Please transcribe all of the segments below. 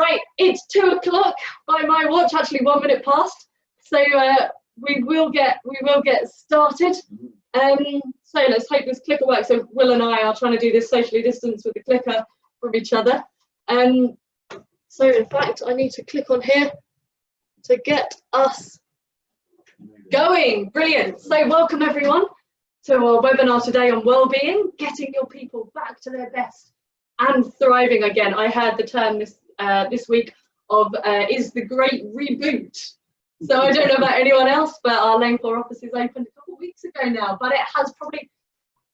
Right, it's 2 o'clock by my watch, actually 1 minute past. So we will get started. So let's hope this clicker works. So Will and I are trying to do this socially distanced with the clicker from each other. So in fact, I need to click on here to get us going. Brilliant. So welcome everyone to our webinar today on wellbeing, getting your people back to their best and thriving again. I heard the term this week of is the great reboot. So I don't know about anyone else, but our Lane4 offices opened a couple of weeks ago now, but it has probably,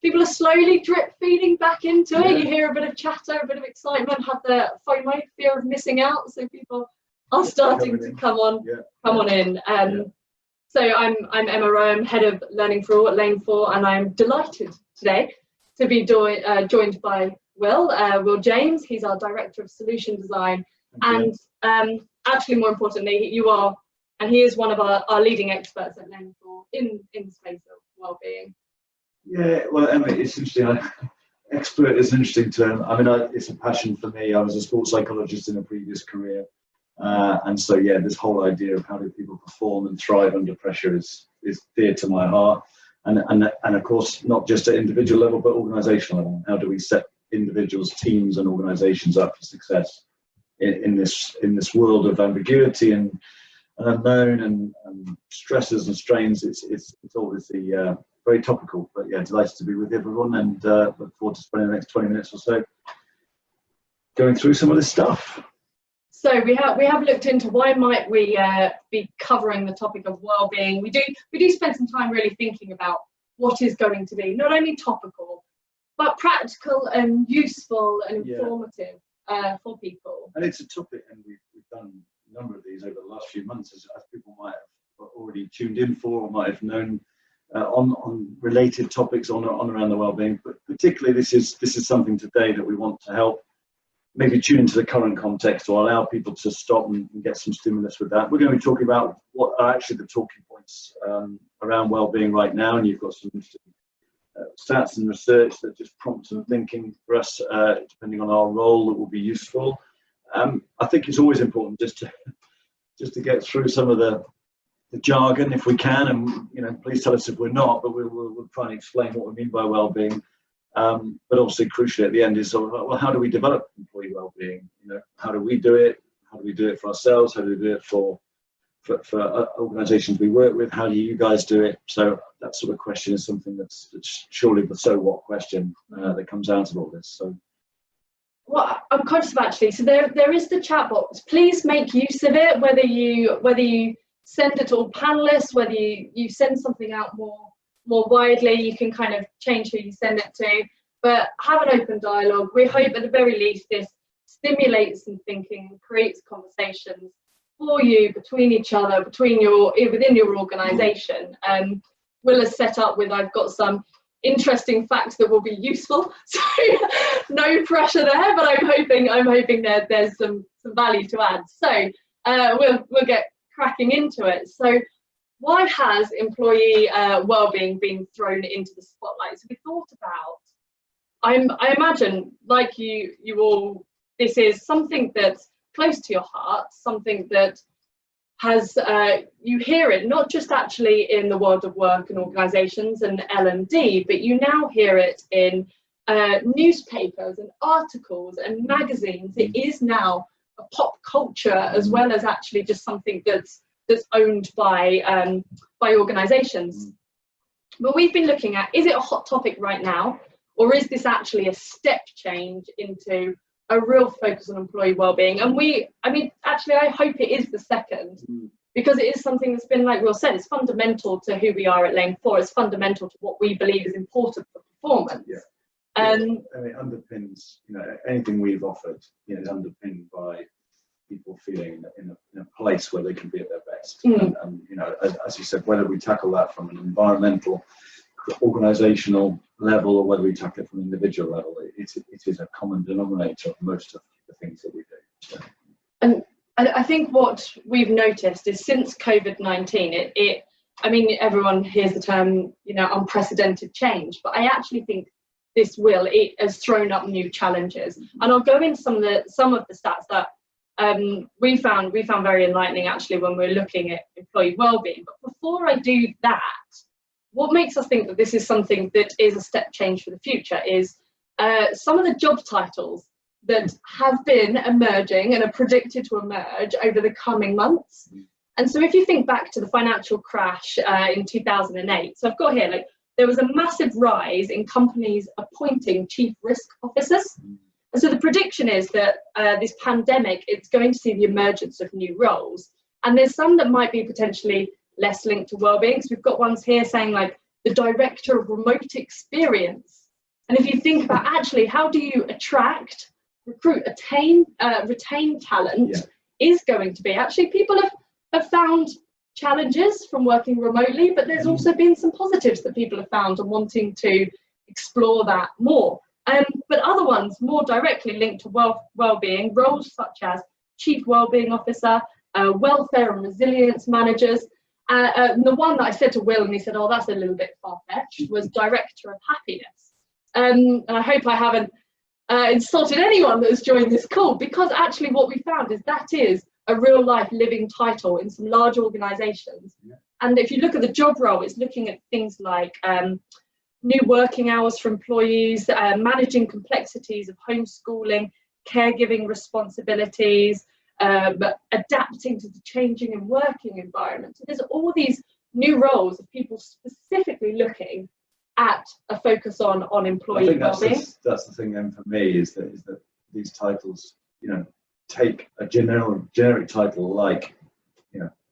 people are slowly drip feeding back into it. You hear a bit of chatter, a bit of excitement, have the FOMO, fear of missing out. So people are starting to come on in. So I'm Emma Rowan, head of learning for all at Lane4, and I'm delighted today to be joined by Will James. He's our director of solution design, and actually more importantly, he is one of our leading experts at Lane4 in the space of wellbeing. Yeah, well, Emma, it's interesting. Expert is an interesting term. I mean, it's a passion for me. I was a sports psychologist in a previous career. And so, yeah, this whole idea of how do people perform and thrive under pressure is dear to my heart. And of course, not just at individual level, but organizational level. How do we set individuals, teams and organizations up for success in this world of ambiguity and unknown and stresses and strains? It's obviously very topical, but yeah, delighted to be with everyone, and look forward to spending the next 20 minutes or so going through some of this stuff. So we have looked into why might we be covering the topic of well-being. We do spend some time really thinking about what is going to be not only topical, but practical and useful and informative for people. And it's a topic, and we've done a number of these over the last few months, as people might have already tuned in for or might have known on related topics on around the well-being. But particularly, this is something today that we want to help maybe tune into the current context or allow people to stop and get some stimulus with that. We're going to be talking about what are actually the talking points around well-being right now, and you've got some interesting stats and research that just prompt some thinking for us, depending on our role, that will be useful. I think it's always important just to get through some of the jargon if we can, and please tell us if we're not, but we'll try and explain what we mean by well-being. But obviously, crucially at the end is sort of, well, how do we develop employee well-being? How do we do it? How do we do it for ourselves? How do we do it for organisations we work with? How do you guys do it? So that sort of question is something that's surely the so what question that comes out of all this. So, well, I'm conscious of actually. So there is the chat box. Please make use of it. Whether you send it to all panelists, whether you send something out more widely, you can kind of change who you send it to, but have an open dialogue. We hope at the very least this stimulates some thinking, creates conversations for you, between each other, within your organisation. Will has set up with, I've got some interesting facts that will be useful, so no pressure there, but I'm hoping there's some value to add. So we'll get cracking into it. So why has employee well-being been thrown into the spotlight? So we thought about, I imagine, like you all, this is something that's close to your heart, something that has, you hear it not just actually in the world of work and organisations and L&D, but you now hear it in newspapers and articles and magazines. It is now a pop culture, as well as actually just something that's owned by organisations. But we've been looking at, is it a hot topic right now, or is this actually a step change into a real focus on employee well-being? And I hope it is the second, because it is something that's been, like Will said, it's fundamental to who we are at Lane4. It's fundamental to what we believe is important for performance. And it underpins, anything we've offered, is underpinned by people feeling in a place where they can be at their best. And as you said, whether we tackle that from an environmental, organisational level, or whether we tackle it from an individual level, it is a common denominator of most of the things that we do. So. And I think what we've noticed is since COVID-19, everyone hears the term, unprecedented change, but I actually think it has thrown up new challenges. And I'll go into some of the stats that we found very enlightening actually when we're looking at employee wellbeing. But before I do that, what makes us think that this is something that is a step change for the future is some of the job titles that have been emerging and are predicted to emerge over the coming months. And so if you think back to the financial crash in 2008, so I've got here, like, there was a massive rise in companies appointing chief risk officers. And so the prediction is that this pandemic, it's going to see the emergence of new roles. And there's some that might be potentially less linked to wellbeing. So we've got ones here saying like the director of remote experience. And if you think about actually, how do you attract, recruit, retain talent is going to be, actually people have found challenges from working remotely, but there's also been some positives that people have found and wanting to explore that more. But other ones more directly linked to well-being, roles such as chief wellbeing officer, welfare and resilience managers. The one that I said to Will and he said, oh, that's a little bit far-fetched, was director of happiness. And I hope I haven't insulted anyone that has joined this call, because actually what we found is that is a real life living title in some large organizations. And if you look at the job role, it's looking at things like new working hours for employees, managing complexities of homeschooling, caregiving responsibilities, adapting to the changing and working environment. So there's all these new roles of people specifically looking at a focus on employee wellbeing. That's the thing then for me is that these titles, take a generic title like,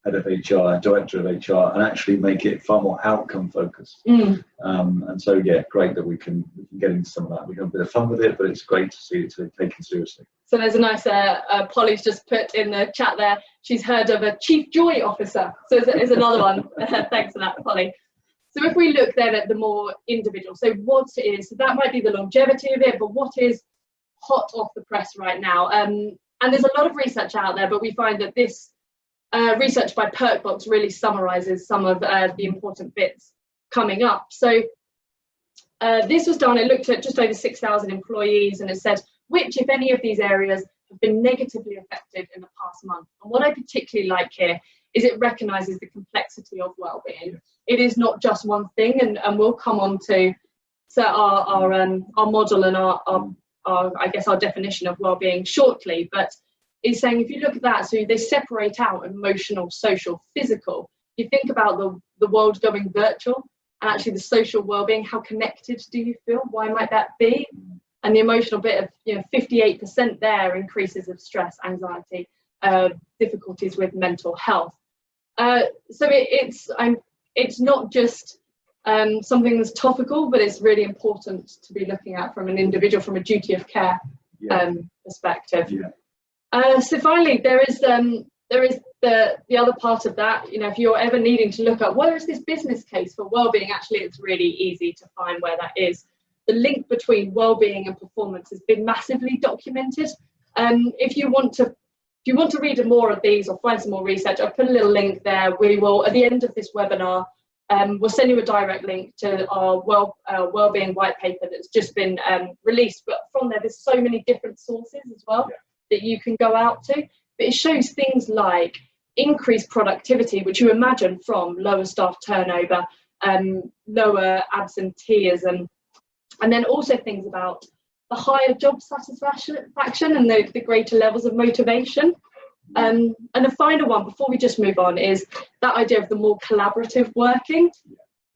head of HR, director of HR, and actually make it far more outcome focused. And so, great that we can get into some of that. We have a bit of fun with it, but it's great to see it taken seriously. So there's a nice, Polly's just put in the chat there, she's heard of a chief joy officer. So there's another one. Thanks for that, Polly. So if we look then at the more individual, so that might be the longevity of it, but what is hot off the press right now? And there's a lot of research out there, but we find that this research by Perkbox really summarises some of the important bits coming up. So this was done, it looked at just over 6,000 employees, and it said which, if any, of these areas have been negatively affected in the past month. And what I particularly like here is it recognises the complexity of wellbeing. It is not just one thing, and we'll come on to our model and our I guess our definition of wellbeing shortly, but it's saying if you look at that, so they separate out emotional, social, physical. You think about the world going virtual and actually the social wellbeing, how connected do you feel? Why might that be? And the emotional bit of 58% there, increases of stress, anxiety, difficulties with mental health. So it's not just something that's topical, but it's really important to be looking at from an individual, from a duty of care perspective. So finally, there is the other part of that. If you're ever needing to look at where is this business case for wellbeing, actually it's really easy to find where that is. The link between wellbeing and performance has been massively documented. If you want to read more of these or find some more research, I'll put a little link there. We will, at the end of this webinar, we'll send you a direct link to our wellbeing white paper that's just been released. But from there's so many different sources as well that you can go out to. But it shows things like increased productivity, which you imagine from lower staff turnover, lower absenteeism, and then also things about the higher job satisfaction and the greater levels of motivation. And the final one, before we just move on, is that idea of the more collaborative working.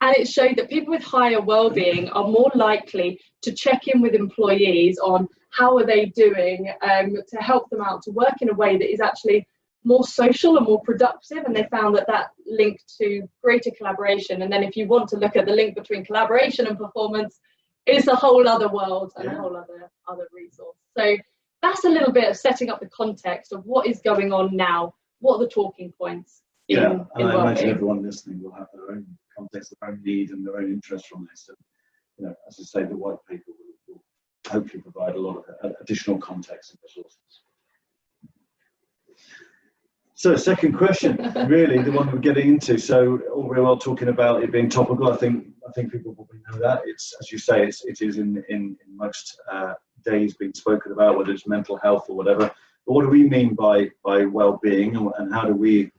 And it showed that people with higher well-being are more likely to check in with employees on how are they doing, to help them out to work in a way that is actually more social and more productive. And they found that linked to greater collaboration. And then if you want to look at the link between collaboration and performance, it's a whole other world and a whole other resource. So that's a little bit of setting up the context of what is going on now. What are the talking points? And I imagine everyone listening will have their own context, their own need, and their own interest from this. And as I say, the white paper will hopefully provide a lot of additional context and resources. So, second question, really the one we're getting into. So, all very well talking about it being topical. I think people probably know that. It's, as you say, it is in most days being spoken about, whether it's mental health or whatever. But what do we mean by well-being, and how do we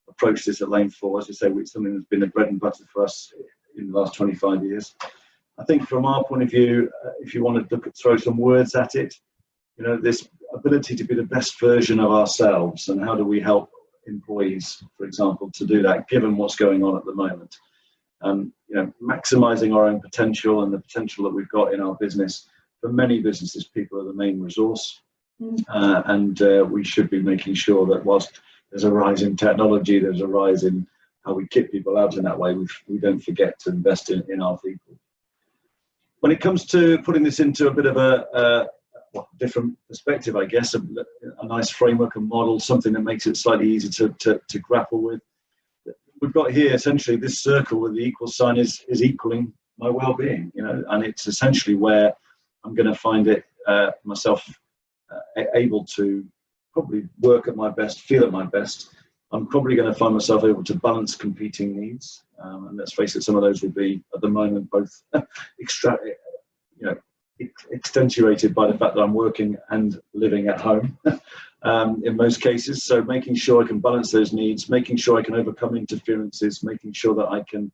approach this at Lane4? As I say, it's something that's been a bread and butter for us in the last 25 years. I think from our point of view, if you want to throw some words at it, this ability to be the best version of ourselves, and how do we help employees, for example, to do that, given what's going on at the moment. Maximizing our own potential and the potential that we've got in our business. For many businesses, people are the main resource, and we should be making sure that whilst there's a rise in technology, there's a rise in how we keep people out in that way, we don't forget to invest in our people. When it comes to putting this into a bit of a different perspective, I guess, a nice framework and model, something that makes it slightly easier to grapple with. We've got here essentially this circle with the equal sign is equaling my well-being, and it's essentially where I'm going to find it myself able to probably work at my best, feel at my best. I'm probably going to find myself able to balance competing needs, and let's face it, some of those will be at the moment both accentuated by the fact that I'm working and living at home in most cases. So making sure I can balance those needs, making sure I can overcome interferences, making sure that I can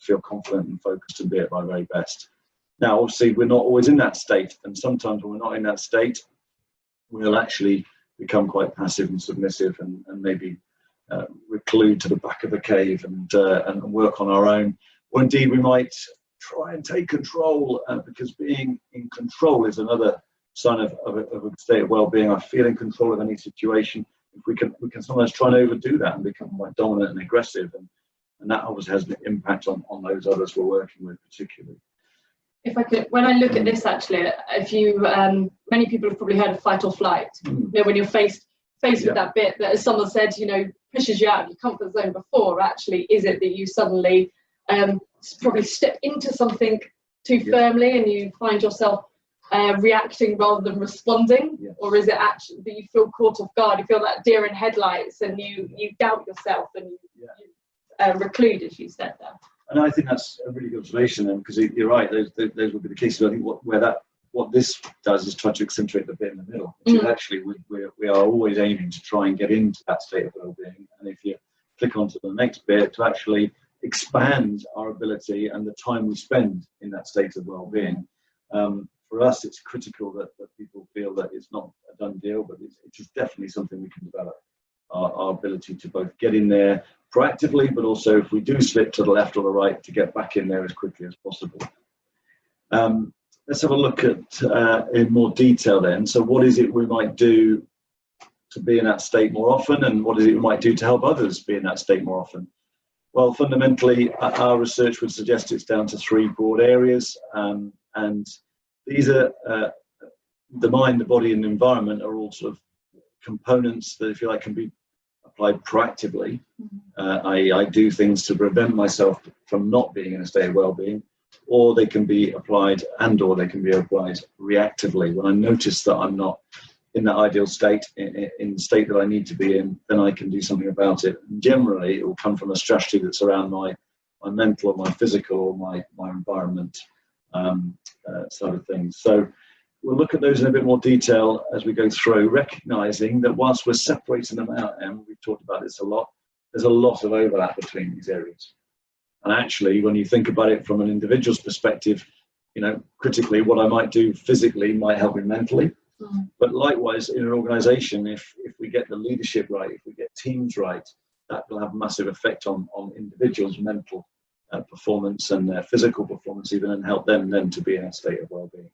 feel confident and focused and be at my very best. Now, obviously, we're not always in that state, and sometimes when we're not in that state, we'll actually become quite passive and submissive, and maybe reclude to the back of a cave and work on our own. Or indeed, we might try and take control, because being in control is another sign of a state of well-being. I feel in control of any situation. If we can sometimes try and overdo that and become quite dominant and aggressive, and that obviously has an impact on those others we're working with particularly. If I could, when I look at this, actually, if you, many people have probably heard of fight or flight. When you're faced with that bit that, as someone said, pushes you out of your comfort zone before. Actually, is it that you suddenly probably step into something too firmly, and you find yourself reacting rather than responding? Or is it actually that you feel caught off guard, you feel that deer in headlights, and you doubt yourself, and you reclude, as you said there? And I think that's a really good observation, then, because you're right. Those will be the cases. I think what this does is try to accentuate the bit in the middle, which is actually we are always aiming to try and get into that state of well-being. And if you click onto the next bit, to actually expand our ability and the time we spend in that state of well-being. For us, it's critical that people feel that it's not a done deal, but it is definitely something we can develop. Our ability to both get in there proactively, but also if we do slip to the left or the right, to get back in there as quickly as possible. Let's have a look at in more detail then. So what is it we might do to be in that state more often, and what is it we might do to help others be in that state more often? Well, fundamentally, our research would suggest it's down to three broad areas, and these are the mind, the body, and the environment are all sort of components that, if you like, can be applied proactively. I do things to prevent myself from not being in a state of well-being, or they can be applied or they can be applied reactively. When I notice that I'm not in that ideal state, in the state that I need to be in, then I can do something about it. And generally, it will come from a strategy that's around my mental or my physical or my environment side of things. So we'll look at those in a bit more detail as we go through, recognizing that whilst we're separating them out, and we've talked about this a lot, there's a lot of overlap between these areas. And actually, when you think about it from an individual's perspective, critically, what I might do physically might help me mentally. But likewise, in an organization, if we get the leadership right, if we get teams right, that will have a massive effect on individuals' mental performance and their physical performance even, and help them then to be in a state of well-being.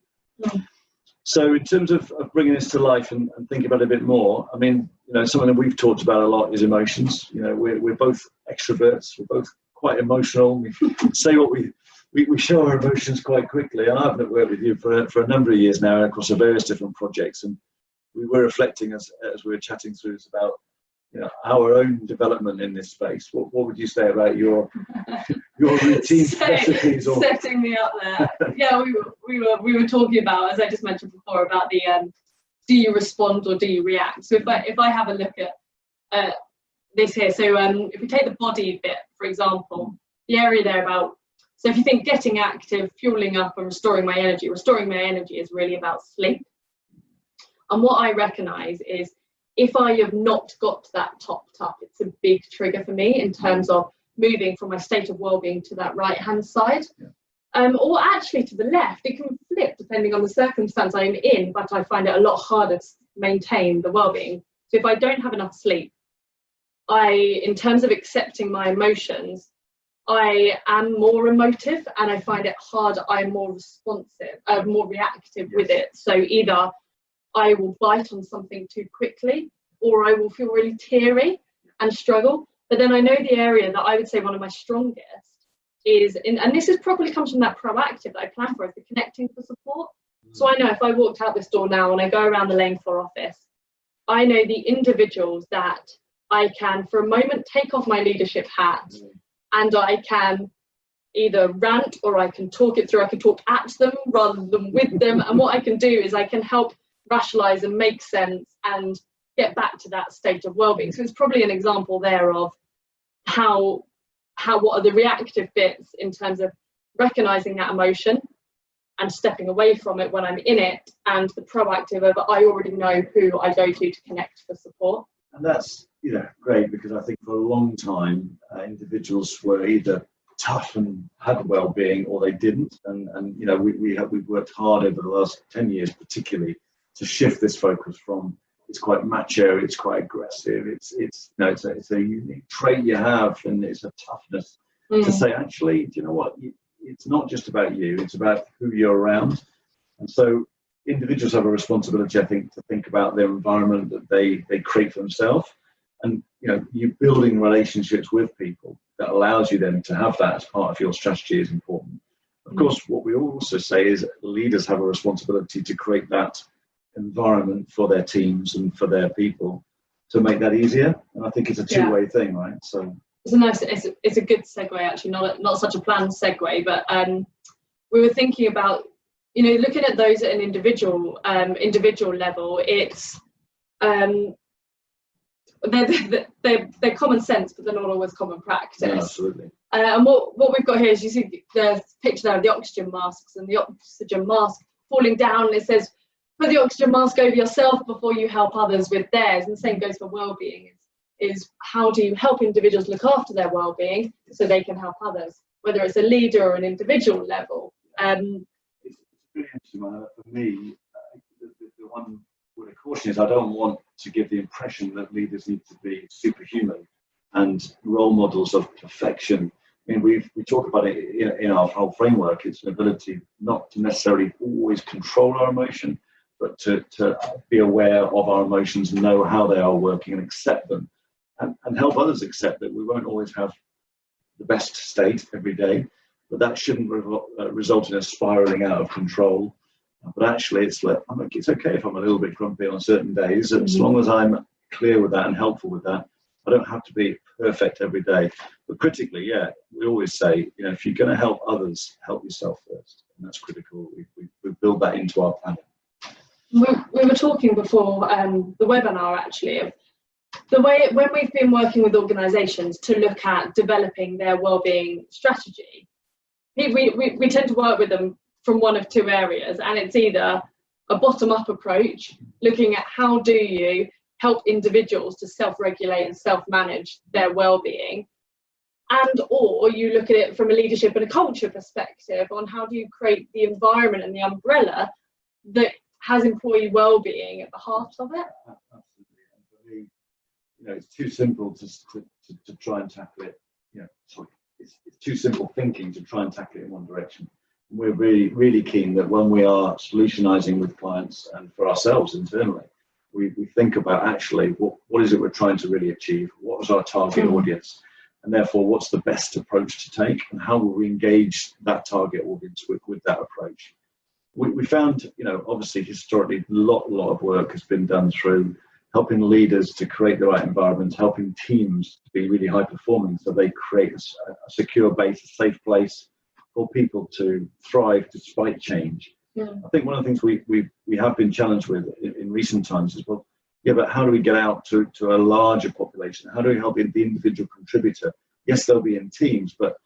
So in terms of bringing this to life and thinking about it a bit more, I mean, something that we've talked about a lot is emotions. We're both extroverts, we're both quite emotional. We say what we show our emotions quite quickly. And I've worked with you for a number of years now across various different projects, and we were reflecting as we were chatting through this about our own development in this space. What would you say about your routine recipes? Or setting me up there? Yeah, we were talking about, as I just mentioned before, about the do you respond or do you react? So if I have a look at this here, so if we take the body bit, for example, the area there about, so if you think getting active, fueling up, and restoring my energy is really about sleep. And what I recognise is if I have not got that topped up, it's a big trigger for me in terms of moving from my state of well-being to that right-hand side. Or actually to the left. It can flip depending on the circumstance I'm in, but I find it a lot harder to maintain the well-being. So if I don't have enough sleep, in terms of accepting my emotions, I am more emotive and I find it harder. I'm more responsive, more reactive with it. So either I will bite on something too quickly, or I will feel really teary and struggle. But then I know the area that I would say one of my strongest is and this is probably comes from that proactive that I plan for, is the connecting for support. So I know if I walked out this door now and I go around the Lane4 office, I know the individuals that I can for a moment take off my leadership hat and I can either rant or I can talk it through. I can talk at them rather than with them. And what I can do is I can help rationalize and make sense and get back to that state of well-being. So it's probably an example there of what are the reactive bits in terms of recognizing that emotion and stepping away from it when I'm in it, and the proactive of I already know who I go to connect for support. And that's great, because I think for a long time individuals were either tough and had well-being or they didn't, and we've worked hard over the last 10 years particularly to shift this focus from it's quite macho, it's quite aggressive, it's a unique trait you have, and it's a toughness to say, actually, do you know what, it's not just about you, it's about who you're around. And so individuals have a responsibility, I think, to think about their environment that they create for themselves. And you building relationships with people that allows you then to have that as part of your strategy is important. Of course, what we also say is leaders have a responsibility to create that environment for their teams and for their people to make that easier. And I think it's a two-way thing, right? So it's a good segue, actually, not such a planned segue, but we were thinking about looking at those at an individual level. It's they're common sense, but they're not always common practice. Yeah, absolutely. And what we've got here is, you see the picture there of the oxygen masks, and the oxygen mask falling down, and it says, put the oxygen mask over yourself before you help others with theirs. And the same goes for well-being, is how do you help individuals look after their well-being so they can help others, whether it's a leader or an individual level. It's really interesting. For me, the one word of caution is I don't want to give the impression that leaders need to be superhuman and role models of perfection. I mean, we talk about it in our whole framework. It's an ability not to necessarily always control our emotion, but to be aware of our emotions, know how they are working and accept them, and help others accept that we won't always have the best state every day, but that shouldn't result in us spiraling out of control. But actually, it's okay if I'm a little bit grumpy on certain days, as long as I'm clear with that and helpful with that. I don't have to be perfect every day. But critically, we always say, if you're going to help others, help yourself first, and that's critical. We build that into our planning. We were talking before the webinar, actually, of the way when we've been working with organisations to look at developing their wellbeing strategy, we tend to work with them from one of two areas, and it's either a bottom-up approach, looking at how do you help individuals to self-regulate and self-manage their well-being, and or you look at it from a leadership and a culture perspective on how do you create the environment and the umbrella that has employee well-being at the heart of it. Absolutely. And for me, it's too simple to try and tackle it. It's too simple thinking to try and tackle it in one direction. We're really, really keen that when we are solutionizing with clients and for ourselves internally, we think about actually what is it we're trying to really achieve? What was our target audience? And therefore, what's the best approach to take? And how will we engage that target audience with that approach? We found, obviously, historically, a lot of work has been done through helping leaders to create the right environment, helping teams to be really high performing so they create a secure base, a safe place for people to thrive despite change. I think one of the things we have been challenged with in recent times is, but how do we get out to a larger population? How do we help the individual contributor? Yes, they'll be in teams, but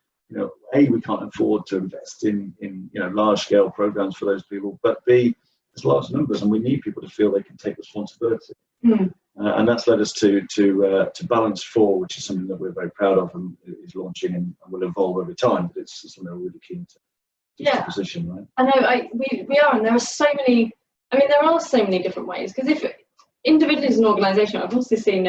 A, we can't afford to invest in large scale programs for those people, but B, there's large numbers, and we need people to feel they can take responsibility. Mm. And that's led us to Balance4, which is something that we're very proud of and is launching and will evolve over time. But it's something we're really keen to position, right? I know we are, and there are so many. I mean, there are so many different ways, because if individually as an organisation, I've also seen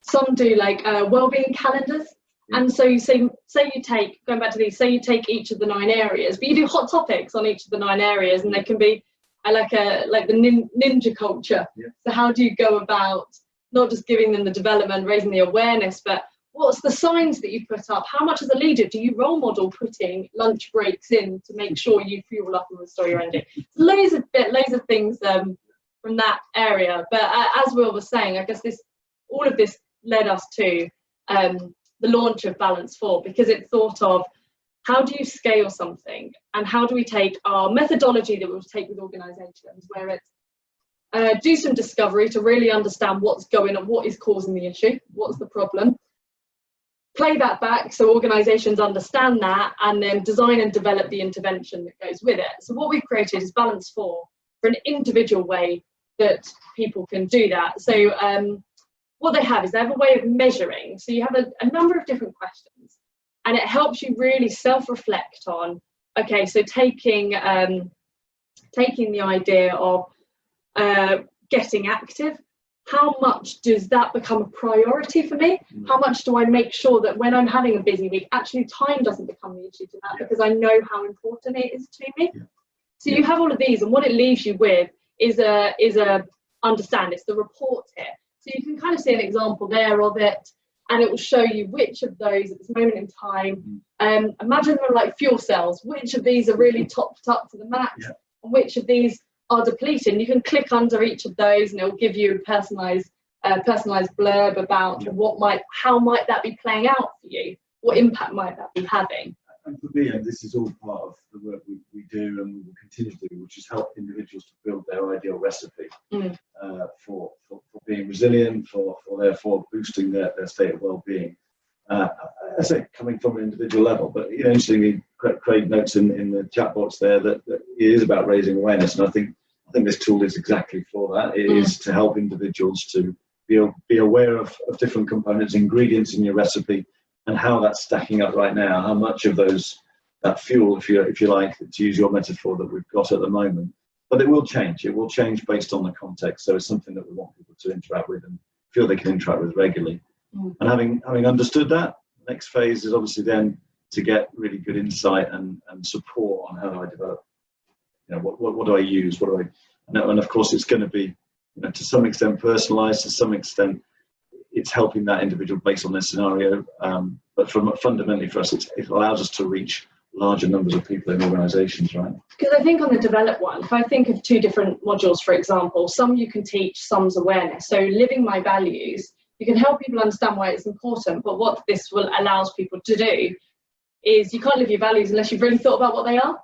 some do like wellbeing calendars. Yeah. And so you say you take, going back to these, say you take each of the 9 areas, but you do hot topics on each of the 9 areas, and they can be like the ninja culture. Yeah. So how do you go about not just giving them the development, raising the awareness, but what's the signs that you put up? How much as a leader do you role model putting lunch breaks in to make sure you fuel up and restore your energy? Loads of things from that area. But as Will was saying, I guess all of this led us to the launch of Balance4, because it thought of how do you scale something, and how do we take our methodology that we'll take with organisations, where it's do some discovery to really understand what's going on, what is causing the issue, what's the problem, play that back so organisations understand that, and then design and develop the intervention that goes with it. So what we've created is Balance4 for an individual way that people can do that. So what they have a way of measuring. So you have a number of different questions, and it helps you really self-reflect on, okay, so taking the idea of getting active, how much does that become a priority for me? How much do I make sure that when I'm having a busy week, actually time doesn't become the issue to that, because I know how important it is to me? Yeah. So you have all of these, and what it leaves you with is a understand. It's the report here. So you can kind of see an example there of it, and it will show you which of those at this moment in time, imagine them like fuel cells, which of these are really topped up to the max, and which of these are depleted. You can click under each of those, and it will give you a personalised blurb about how might that be playing out for you, what impact might that be having. And for me, this is all part of the work we do and we will continue to do, which is help individuals to build their ideal recipe for being resilient, for therefore boosting their state of well-being. I say coming from an individual level, but interestingly, Craig notes in the chat box there that it is about raising awareness, and I think this tool is exactly for that. It is to help individuals to be aware of different components, ingredients in your recipe, and how that's stacking up right now, how much of that fuel, if you like, to use your metaphor, that we've got at the moment. But it will change. It will change based on the context. So it's something that we want people to interact with and feel they can interact with regularly. And having understood that, the next phase is obviously then to get really good insight and support on how do I develop. What do I use? What do I? And of course, it's going to be, to some extent personalised. To some extent, it's helping that individual based on their scenario. But fundamentally for us, it allows us to reach larger numbers of people in organisations, right? Because I think on the develop one, if I think of 2 different modules, for example, some you can teach, some's awareness. So living my values, you can help people understand why it's important, but what this allows people to do is you can't live your values unless you've really thought about what they are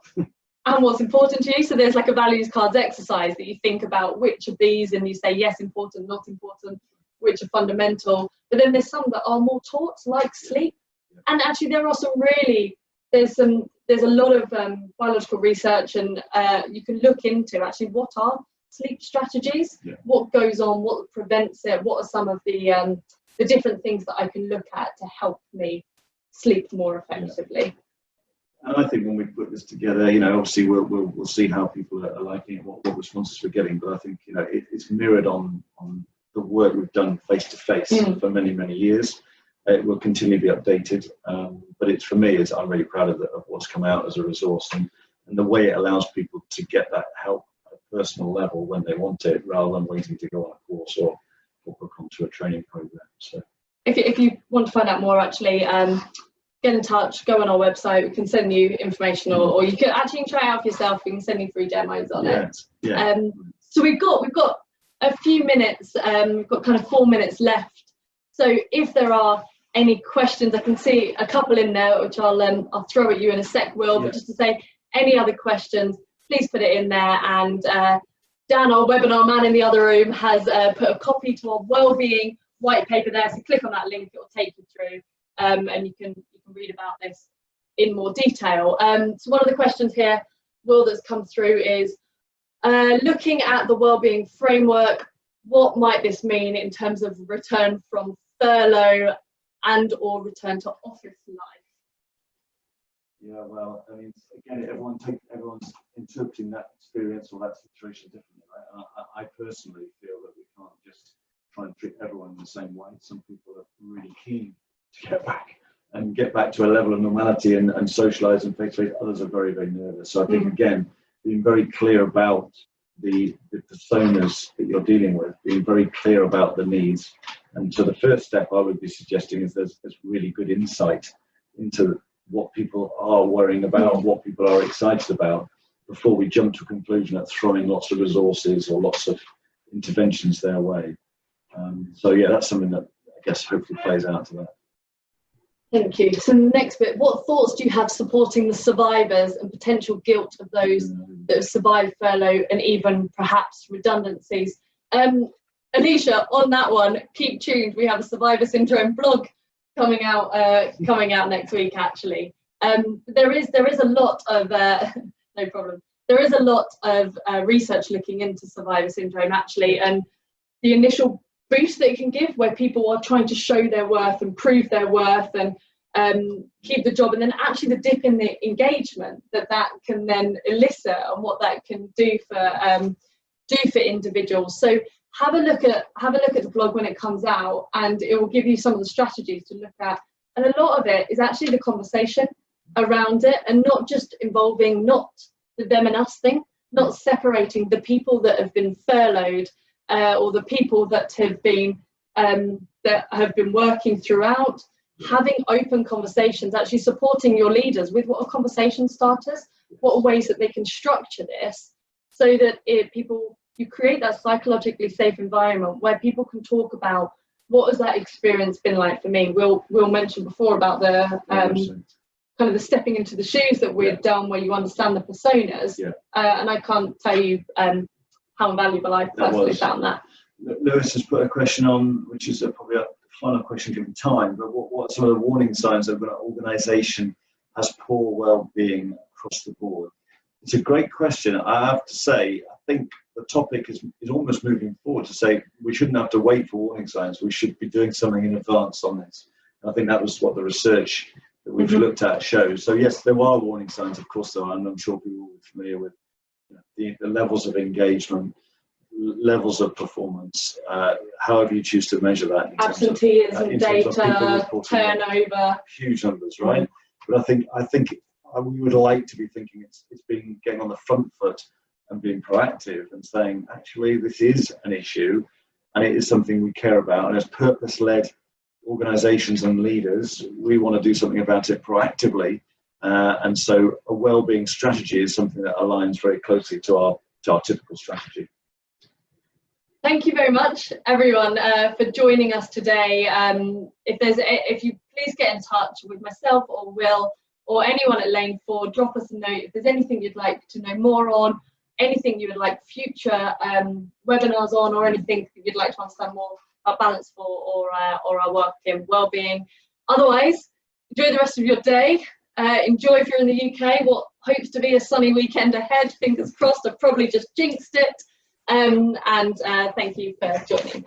and what's important to you. So there's like a values cards exercise that you think about which of these, and you say yes, important, not important, which are fundamental. But then there's some that are more taught, like sleep. And actually there are some really, there's a lot of biological research, and you can look into actually what are sleep strategies, what goes on, what prevents it, what are some of the different things that I can look at to help me sleep more effectively. And I think when we put this together, obviously we'll see how people are liking it, what responses we're getting. But I think it's mirrored on the work we've done face to face for many, many years. It will continue to be updated, but for me, I'm really proud of what's come out as a resource, and the way it allows people to get that help at a personal level when they want it, rather than waiting to go on a course or book onto a training program. So, if you want to find out more, actually, get in touch. Go on our website. We can send you information, or you can actually try it out for yourself. We can send you free demos on it. Yeah. So we've got a few minutes. We've got kind of 4 minutes left. So if there are any questions, I can see a couple in there, which I'll throw at you in a sec, Will. But just to say, any other questions, please put it in there. And Dan, our webinar man in the other room, has put a copy to our wellbeing white paper there. So click on that link; it will take you through, and you can read about this in more detail. So one of the questions here, Will, that's come through is, looking at the wellbeing framework, what might this mean in terms of return from furlough and or return to office life? Yeah, well, I mean, again, everyone's interpreting that experience or that situation differently, right? And I personally feel that we can't just try and treat everyone the same way. Some people are really keen to get back to a level of normality and socialise and face-to-face. Others are very, very nervous. So I think, again, being very clear about the personas that you're dealing with, being very clear about the needs. And so the first step I would be suggesting is there's really good insight into what people are worrying about, what people are excited about, before we jump to a conclusion at throwing lots of resources or lots of interventions their way. So yeah, that's something that I guess hopefully plays out to that. Thank you. So the next bit, what thoughts do you have supporting the survivors and potential guilt of those that have survived furlough and even perhaps redundancies? Alicia, on that one, keep tuned. We have a Survivor Syndrome blog coming out next week, actually. There is a lot of no problem. There is a lot of research looking into Survivor Syndrome, actually, and the initial boost that it can give, where people are trying to show their worth and prove their worth and keep the job, and then actually the dip in the engagement that can then elicit and what that can do for individuals. So have a look at the blog when it comes out, and it will give you some of the strategies to look at. And a lot of it is actually the conversation around it, and not just involving not the them and us thing, not separating the people that have been furloughed or the people that have been working throughout, having open conversations, actually supporting your leaders with what are conversation starters, what are ways that they can structure this so that you create that psychologically safe environment where people can talk about what has that experience been like for me. We'll mention before about the kind of the stepping into the shoes that we've done, where you understand the personas, and I can't tell you how invaluable I personally found that. Lewis has put a question on, which is probably a final question given time, but what are some of the warning signs of an organisation has poor well-being across the board? It's a great question. I have to say, I think the topic is almost moving forward to say we shouldn't have to wait for warning signs. We should be doing something in advance on this. And I think that was what the research that we've looked at shows. So yes, there are warning signs, of course there are, and I'm sure people will be familiar with the levels of engagement, levels of performance, however you choose to measure that. Absenteeism data, turnover. Huge numbers, right? But I think we would like to be thinking it's been getting on the front foot and being proactive and saying, actually, this is an issue and it is something we care about. And as purpose-led organisations and leaders, we want to do something about it proactively. And so a well-being strategy is something that aligns very closely to our typical strategy. Thank you very much, everyone, for joining us today. If you please get in touch with myself or Will or anyone at Lane4, drop us a note if there's anything you'd like to know more on, anything you would like future webinars on, or anything that you'd like to understand more about Balance for or our work in wellbeing. Otherwise, enjoy the rest of your day. Enjoy if you're in the UK what hopes to be a sunny weekend ahead. Fingers crossed. I've probably just jinxed it. And thank you for joining.